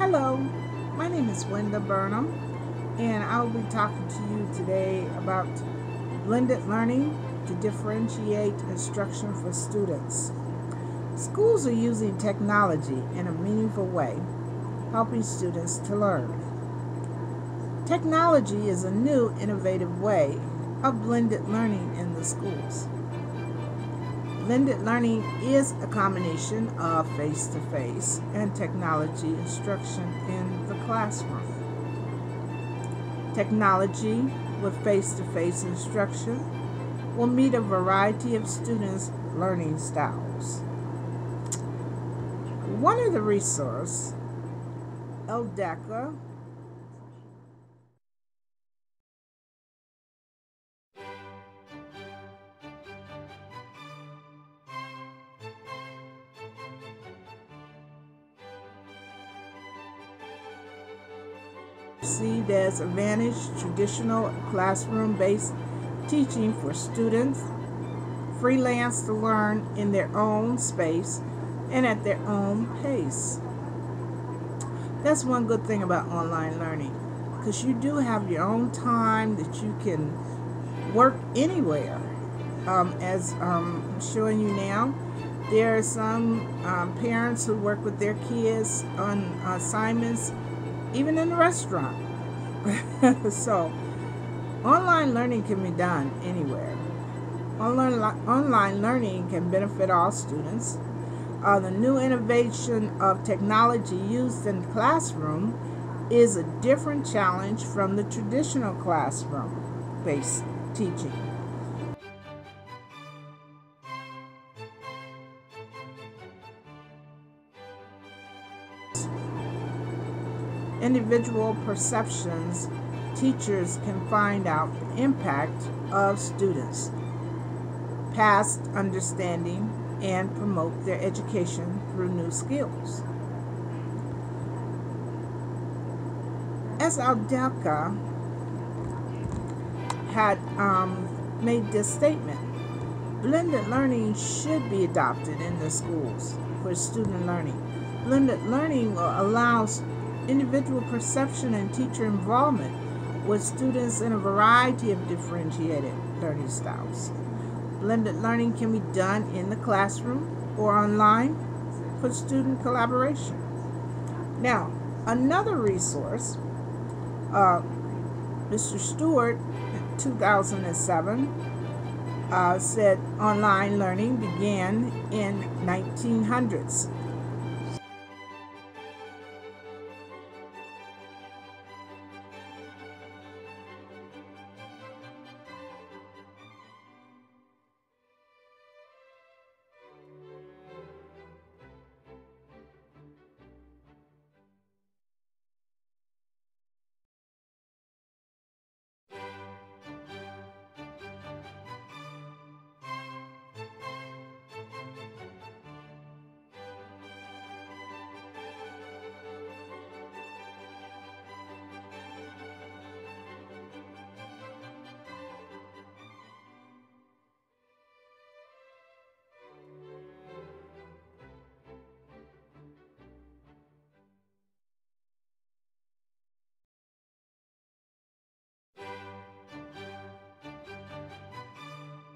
Hello, my name is Wenda Burnom, and I'll be talking to you today about blended learning to differentiate instruction for students. Schools are using technology in a meaningful way, helping students to learn. Technology is a new, innovative way of blended learning in the schools. Blended learning is a combination of face-to-face and technology instruction in the classroom. Technology with face-to-face instruction will meet a variety of students' learning styles. One of the resources, LDACA, perceived as advantaged traditional classroom-based teaching for students freelance to learn in their own space and at their own pace. That's one good thing about online learning, because you do have your own time that you can work anywhere. As I'm showing you now, there are some parents who work with their kids on assignments even in the restaurant. So online learning can be done anywhere. Online learning can benefit all students. The new innovation of technology used in the classroom is a different challenge from the traditional classroom-based teaching. Individual perceptions, teachers can find out the impact of students' past understanding and promote their education through new skills. As LDACA had made this statement, blended learning should be adopted in the schools for student learning. Blended learning will allow individual perception and teacher involvement with students in a variety of differentiated learning styles. Blended learning can be done in the classroom or online for student collaboration. Now, another resource, Mr. Stewart, in 2007, said online learning began in 1900s.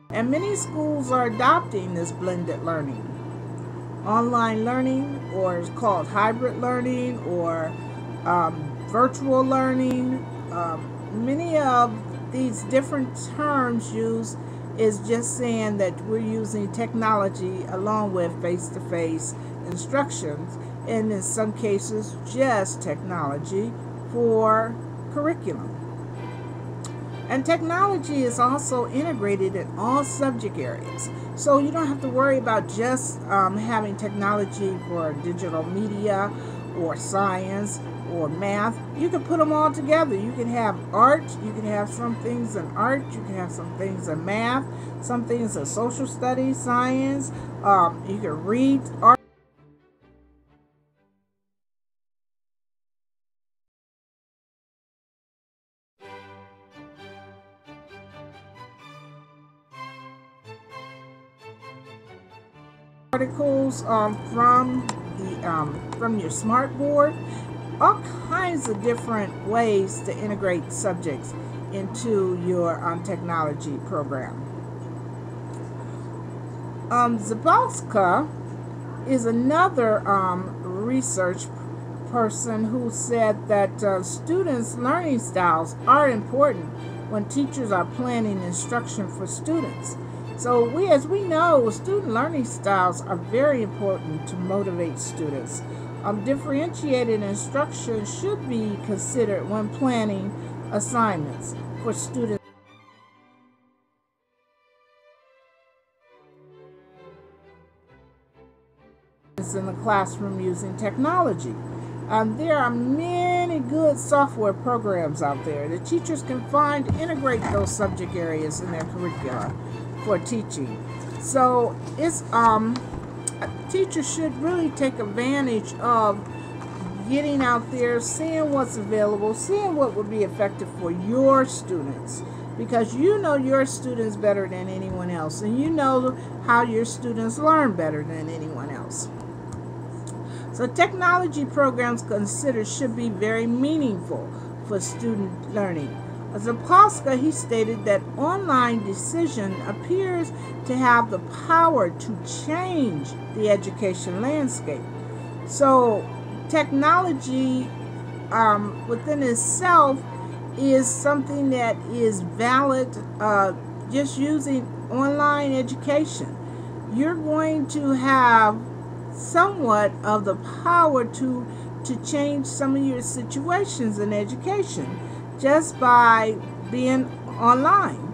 And many schools are adopting this blended learning. Online learning, or it's called hybrid learning, or virtual learning. Many of these different terms used is just saying that we're using technology along with face-to-face instructions, and in some cases just technology for curriculum. And technology is also integrated in all subject areas. So you don't have to worry about just having technology for digital media or science or math. You can put them all together. You can have art. You can have some things in art. You can have some things in math. Some things in social studies, science. You can read art. Articles from your smart board. all kinds of different ways to integrate subjects into your technology program. Zabalska is another research person who said that students' learning styles are important when teachers are planning instruction for students. So as we know, student learning styles are very important to motivate students. Differentiated instruction should be considered when planning assignments for students in the classroom using technology. There are many good software programs out there that teachers can find to integrate those subject areas in their curricula for teaching. So teachers should really take advantage of getting out there, seeing what's available, seeing what would be effective for your students, because you know your students better than anyone else, and you know how your students learn better than anyone else. So technology programs considered should be very meaningful for student learning. Zapolska, he stated that online decision appears to have the power to change the education landscape. So technology within itself is something that is valid. Just using online education, you're going to have somewhat of the power to change some of your situations in education just by being online.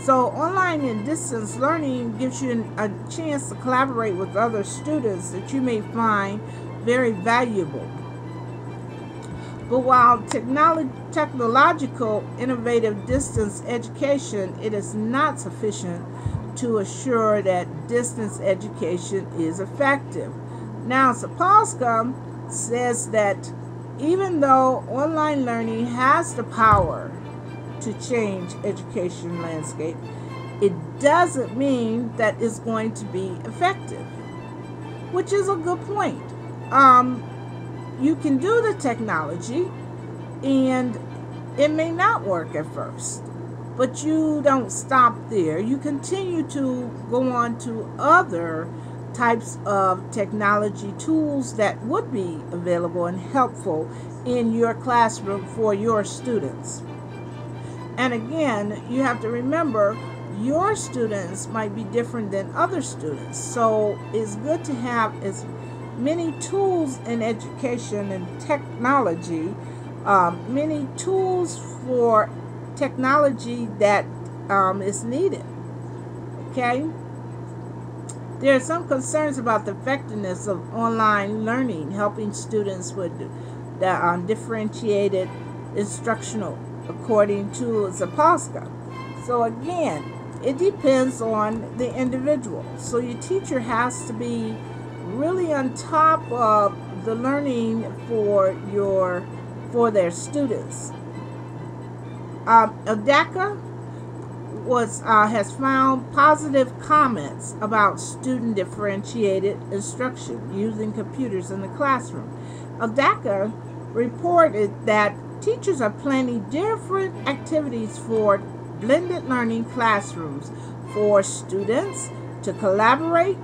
So online and distance learning gives you a chance to collaborate with other students that you may find very valuable. But while technological innovative distance education, it is not sufficient to assure that distance education is effective. Now, Zapolska says that even though online learning has the power to change education landscape, it doesn't mean that it's going to be effective, which is a good point. You can do the technology and it may not work at first, but you don't stop there. You continue to go on to other types of technology tools that would be available and helpful in your classroom for your students. And again, you have to remember your students might be different than other students. So it's good to have as many tools in education and technology, many tools for technology that is needed. Okay? There are some concerns about the effectiveness of online learning, helping students with the differentiated instructional, according to Zapolska. So again, it depends on the individual. So your teacher has to be really on top of the learning for their students. Odaka has found positive comments about student differentiated instruction using computers in the classroom. Odaka reported that teachers are planning different activities for blended learning classrooms for students to collaborate,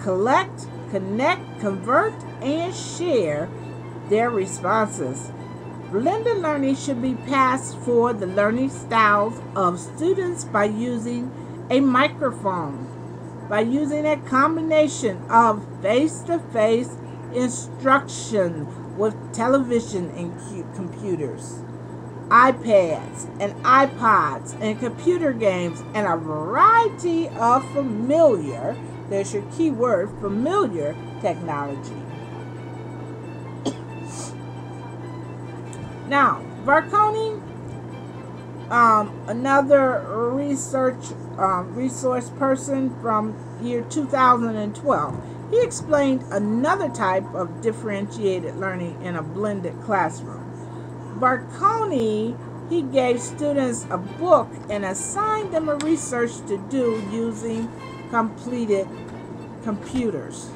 collect, connect, convert, and share their responses. Blended learning should be passed for the learning styles of students by using a microphone, by using a combination of face-to-face instruction with television and computers, iPads and iPods and computer games, and a variety of familiar, there's your key word, familiar technology. Now, Varconi, another resource person from year 2012, he explained another type of differentiated learning in a blended classroom. Varconi, he gave students a book and assigned them a research to do using completed computers.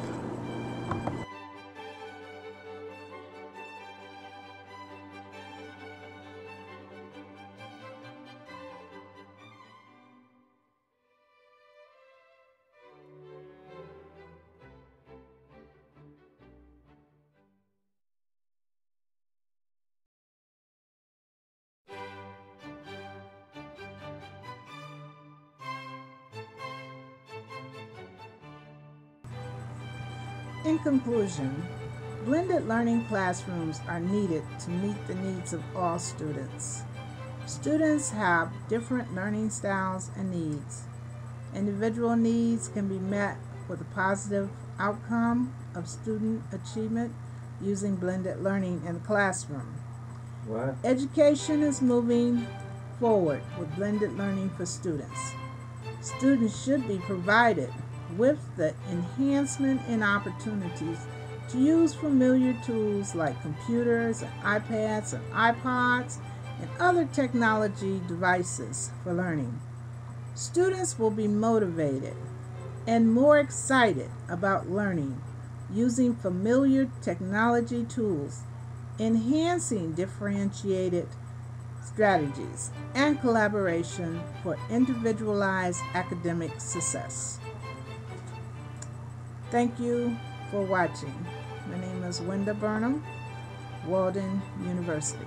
In conclusion, blended learning classrooms are needed to meet the needs of all students. Students have different learning styles and needs. Individual needs can be met with a positive outcome of student achievement using blended learning in the classroom. What? Education is moving forward with blended learning for students. Students should be provided with the enhancement and opportunities to use familiar tools like computers and iPads and iPods and other technology devices for learning. Students will be motivated and more excited about learning using familiar technology tools, enhancing differentiated strategies and collaboration for individualized academic success. Thank you for watching. My name is Wenda Burnom, Walden University.